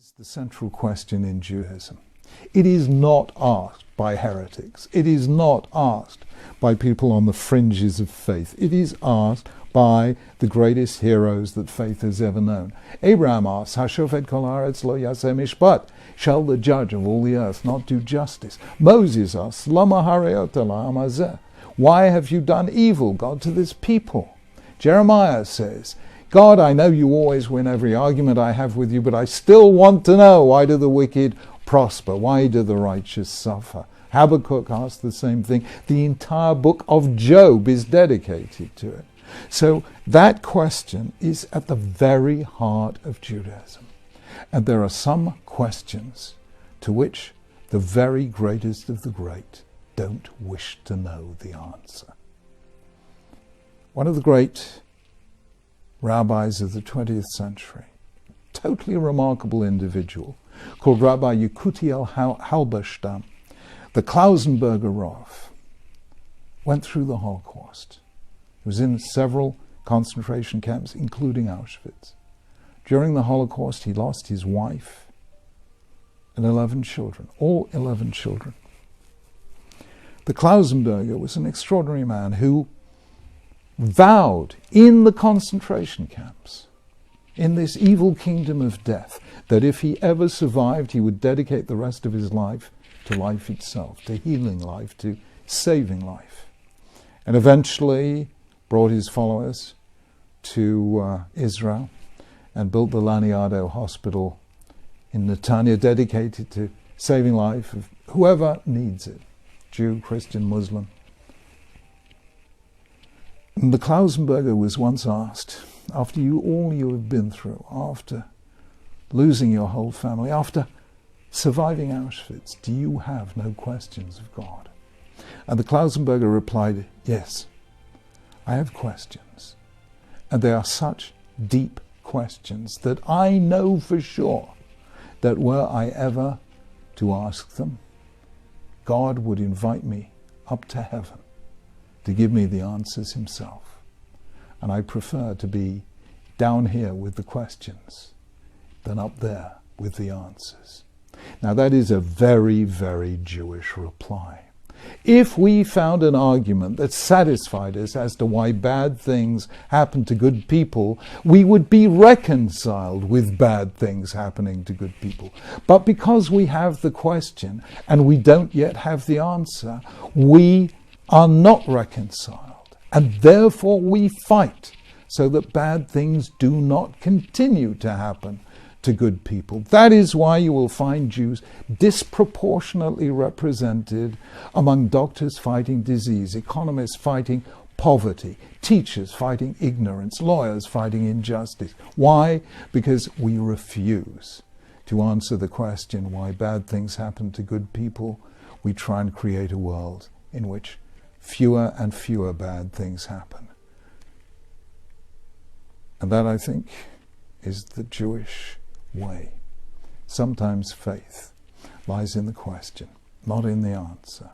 is the central question in Judaism. It is not asked by heretics. It is not asked by people on the fringes of faith. It is asked by the greatest heroes that faith has ever known. Abraham asks, "Hashofet kol haaretz lo yaseh mishpat?" Shall the judge of all the earth not do justice? Moses asks, "Lama hareot la'am hazeh?" Why have you done evil, God, to this people? Jeremiah says, "God, I know you always win every argument I have with you, but I still want to know, why do the wicked prosper? Why do the righteous suffer?" Habakkuk asks the same thing. The entire book of Job is dedicated to it. So that question is at the very heart of Judaism. And there are some questions to which the very greatest of the great don't wish to know the answer. One of the great rabbis of the 20th century, totally remarkable individual, called Rabbi Yekutiel Halberstam, the Klausenberger Rav, went through the Holocaust. He was in several concentration camps, including Auschwitz. During the Holocaust, he lost his wife and 11 children, all 11 children. The Klausenberger was an extraordinary man who vowed in the concentration camps, in this evil kingdom of death, that if he ever survived, he would dedicate the rest of his life to life itself, to healing life, to saving life. And eventually brought his followers to Israel and built the Laniado Hospital in Netanya, dedicated to saving life of whoever needs it, Jew, Christian, Muslim. And the Klausenberger was once asked, after all you have been through, after losing your whole family, after surviving Auschwitz, do you have no questions of God? And the Klausenberger replied, yes, I have questions. And they are such deep questions that I know for sure that were I ever to ask them, God would invite me up to heaven to give me the answers himself. And I prefer to be down here with the questions than up there with the answers. Now that is a very, very Jewish reply. If we found an argument that satisfied us as to why bad things happen to good people, we would be reconciled with bad things happening to good people. But because we have the question and we don't yet have the answer, we are not reconciled, and therefore we fight so that bad things do not continue to happen to good people. That is why you will find Jews disproportionately represented among doctors fighting disease, economists fighting poverty, teachers fighting ignorance, lawyers fighting injustice. Why? Because we refuse to answer the question why bad things happen to good people. We try and create a world in which fewer and fewer bad things happen. And that, I think, is the Jewish way. Sometimes faith lies in the question, not in the answer.